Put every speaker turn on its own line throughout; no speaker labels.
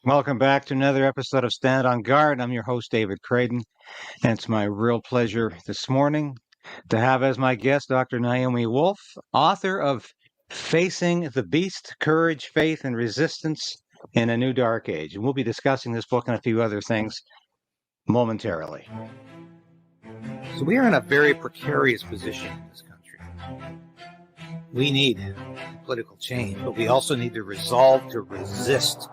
Welcome back to another episode of Stand on Guard. I'm your host, David Krayden, and it's my real pleasure this morning to have as my guest Dr. Naomi Wolf, author of Facing the Beast, Courage, Faith, and Resistance in a New Dark Age. And we'll be discussing this book and a few other things momentarily.
So we are in a very precarious position in this country. We need political change, but we also need the resolve to resist.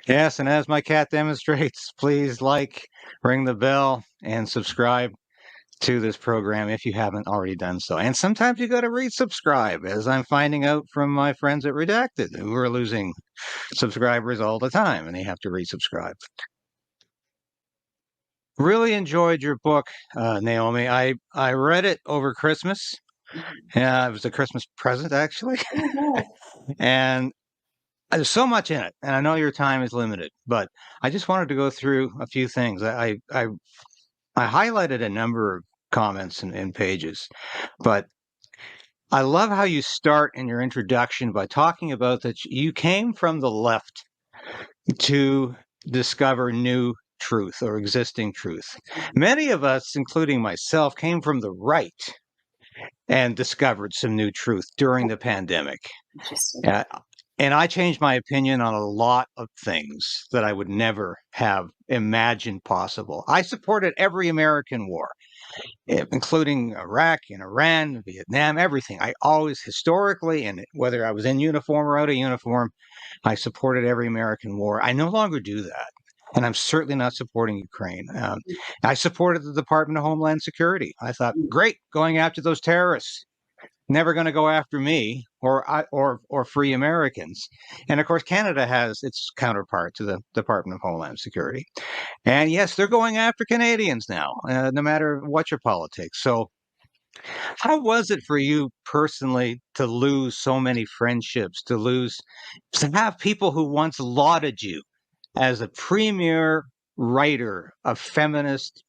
Yes, and as my cat demonstrates, please like, ring the bell, and subscribe to this program if you haven't already done so. And sometimes you got to resubscribe, as I'm finding out from my friends at Redacted, who are losing subscribers all the time, and they have to resubscribe. Really enjoyed your book, Naomi. I read it over Christmas. It was a Christmas present, actually. And there's so much in it, and I know your time is limited, but I just wanted to go through a few things. I highlighted a number of comments and pages, but I love how you start in your introduction by talking about that you came from the left to discover new truth or existing truth. Many of us, including myself, came from the right and discovered some new truth during the pandemic. Uh, and I changed my opinion on a lot of things that I would never have imagined possible. I supported every American war, including Iraq and Iran, Vietnam, everything. I always, historically, and whether I was in uniform or out of uniform, I supported every American war. I no longer do that. And I'm certainly not supporting Ukraine. I supported the Department of Homeland Security. I thought, great, going after those terrorists. Never going to go after me or free Americans. And of course, Canada has its counterpart to the Department of Homeland Security. And yes, they're going after Canadians now, no matter what your politics. So, how was it for you personally to lose so many friendships, to have people who once lauded you as a premier writer of feminist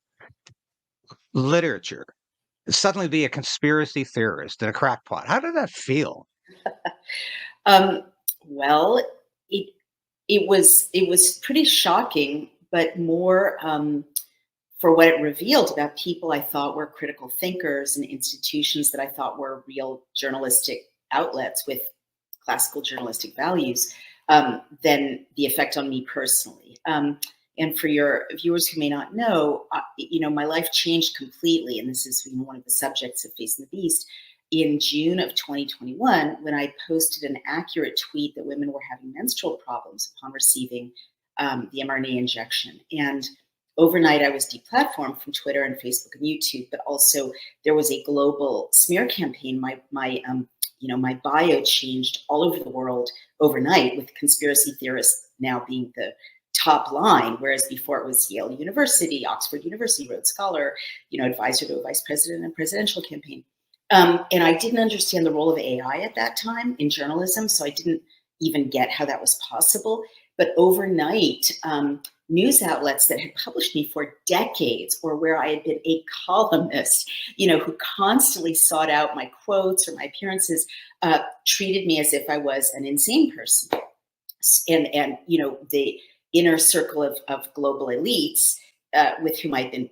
literature, suddenly be a conspiracy theorist and a crackpot? How did that feel?
Well, it was pretty shocking, but more for what it revealed about people I thought were critical thinkers and institutions that I thought were real journalistic outlets with classical journalistic values, than the effect on me personally. And for your viewers who may not know, my life changed completely, and this is one of the subjects of Facing the Beast. In June of 2021, when I posted an accurate tweet that women were having menstrual problems upon receiving the mRNA injection. And overnight, I was deplatformed from Twitter and Facebook and YouTube, but also there was a global smear campaign. My bio changed all over the world overnight, with conspiracy theorists now being the top line, whereas before it was Yale University, Oxford University, Rhodes Scholar, advisor to a vice president and presidential campaign. And I didn't understand the role of AI at that time in journalism, so I didn't even get how that was possible. But overnight, news outlets that had published me for decades, or where I had been a columnist, who constantly sought out my quotes or my appearances, treated me as if I was an insane person. And the inner circle of global elites with whom I'd been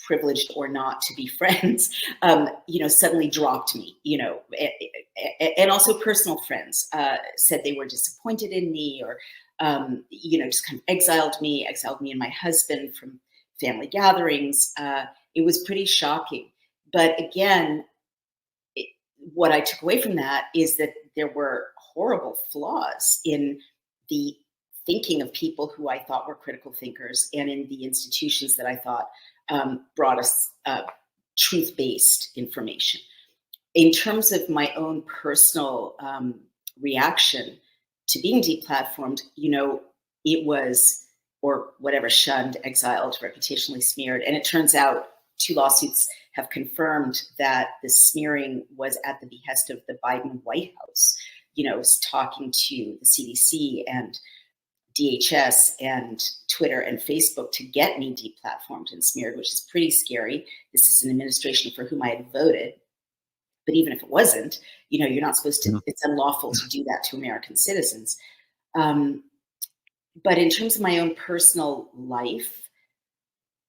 privileged or not to be friends, suddenly dropped me, and also personal friends said they were disappointed in me, or, just kind of exiled me and my husband from family gatherings. It was pretty shocking. But again, what I took away from that is that there were horrible flaws in the thinking of people who I thought were critical thinkers, and in the institutions that I thought brought us truth-based information. In terms of my own personal reaction to being deplatformed, it was, or whatever, shunned, exiled, reputationally smeared. And it turns out 2 lawsuits have confirmed that the smearing was at the behest of the Biden White House, talking to the CDC and DHS and Twitter and Facebook to get me deplatformed and smeared, which is pretty scary. This is an administration for whom I had voted. But even if it wasn't, you're not supposed to, it's unlawful to do that to American citizens. But in terms of my own personal life,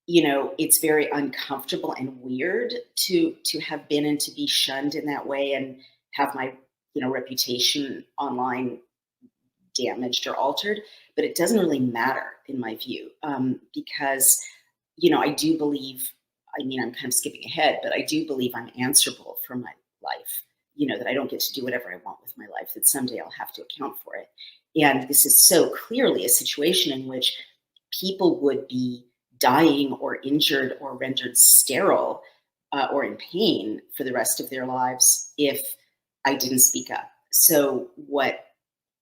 it's very uncomfortable and weird to have been and to be shunned in that way and have my, reputation online damaged or altered. But it doesn't really matter in my view, because, I do believe, I'm kind of skipping ahead, but I do believe I'm answerable for my life, that I don't get to do whatever I want with my life, that someday I'll have to account for it. And this is so clearly a situation in which people would be dying or injured or rendered sterile or in pain for the rest of their lives if I didn't speak up. So what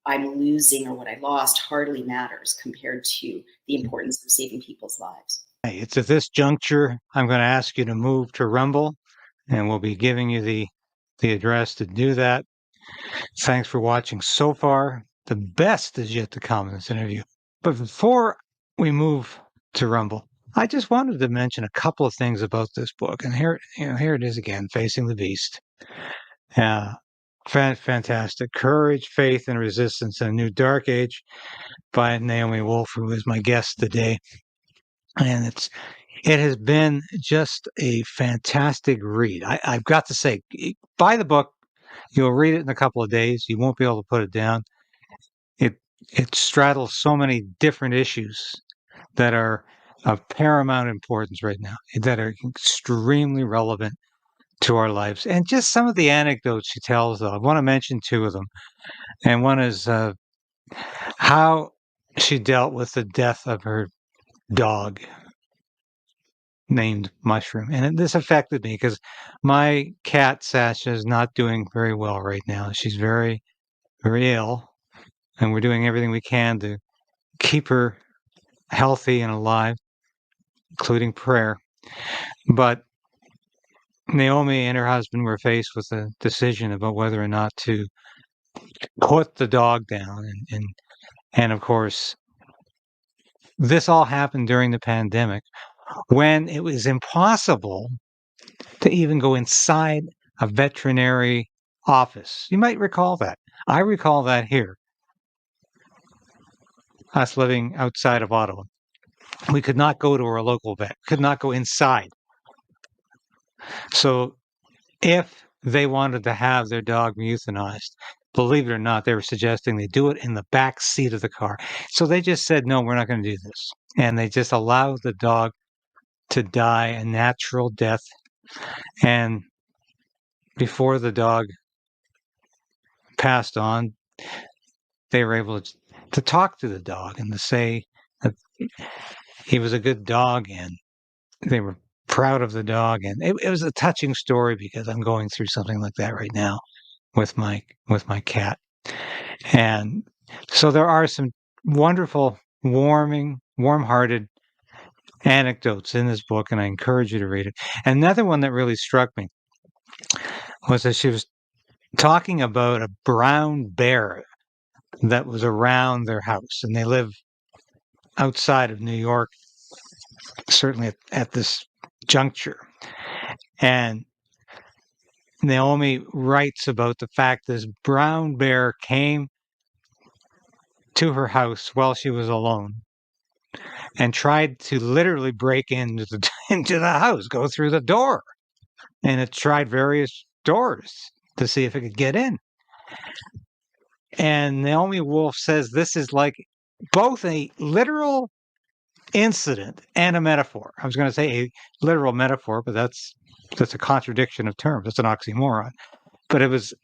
I'm losing or what I lost hardly matters compared to the importance of saving people's lives.
It's at this juncture I'm going to ask you to move to Rumble, and we'll be giving you the address to do that. Thanks for watching so far. The best is yet to come in this interview. But before we move to Rumble, I just wanted to mention a couple of things about this book. And here it is again, Facing the Beast. Fantastic. Courage, Faith, and Resistance in a New Dark Age by Naomi Wolf, who is my guest today. And it has been just a fantastic read. I've got to say, buy the book. You'll read it in a couple of days. You won't be able to put it down. It straddles so many different issues that are of paramount importance right now, that are extremely relevant to our lives. And just some of the anecdotes she tells, though, I want to mention two of them. And one is how she dealt with the death of her dog named Mushroom. And this affected me because my cat, Sasha, is not doing very well right now. She's very, very ill. And we're doing everything we can to keep her healthy and alive, including prayer. But Naomi and her husband were faced with a decision about whether or not to put the dog down. And of course, this all happened during the pandemic when it was impossible to even go inside a veterinary office. You might recall that. I recall that here, us living outside of Ottawa. We could not go to our local vet, could not go inside. So if they wanted to have their dog euthanized, believe it or not, they were suggesting they do it in the back seat of the car. So they just said, no, we're not going to do this. And they just allowed the dog to die a natural death. And before the dog passed on, they were able to talk to the dog and to say that he was a good dog, and they were proud of the dog. And it was a touching story because I'm going through something like that right now with my cat. And so there are some wonderful, warm-hearted anecdotes in this book, and I encourage you to read it. Another one that really struck me was that she was talking about a brown bear that was around their house, and they live outside of New York, certainly at this juncture. And Naomi writes about the fact this brown bear came to her house while she was alone and tried to literally break into the house, go through the door. And it tried various doors to see if it could get in. And Naomi Wolf says this is like both a literal incident and a metaphor. I was going to say a literal metaphor, but that's a contradiction of terms. That's an oxymoron. But it was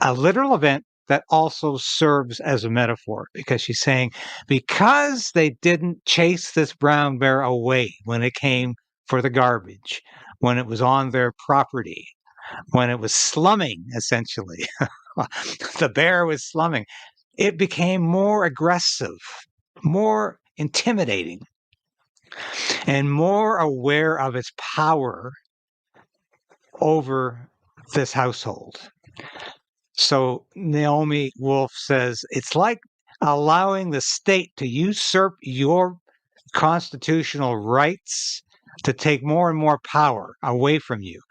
a literal event that also serves as a metaphor, because she's saying because they didn't chase this brown bear away when it came for the garbage, when it was on their property, when it was slumming, essentially, the bear was slumming, it became more aggressive, more intimidating, and more aware of its power over this household. So Naomi Wolf says it's like allowing the state to usurp your constitutional rights, to take more and more power away from you.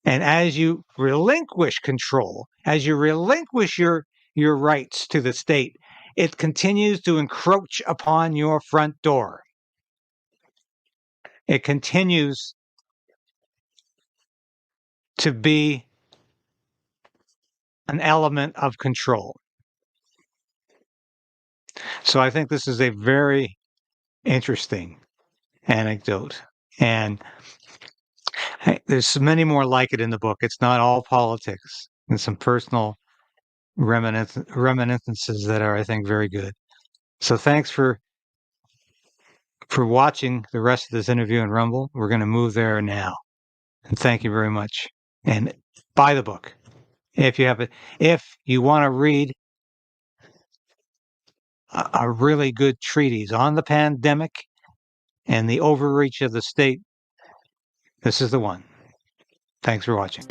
And as you relinquish control, as you relinquish your rights to the state, it continues to encroach upon your front door. It continues to be an element of control. So I think this is a very interesting anecdote. And there's many more like it in the book. It's not all politics, and some personal reminiscences that are, I think, very good. So thanks for watching the rest of this interview in Rumble. We're going to move there now. And thank you very much. And buy the book. If you want to read a really good treatise on the pandemic and the overreach of the state, this is the one. Thanks for watching.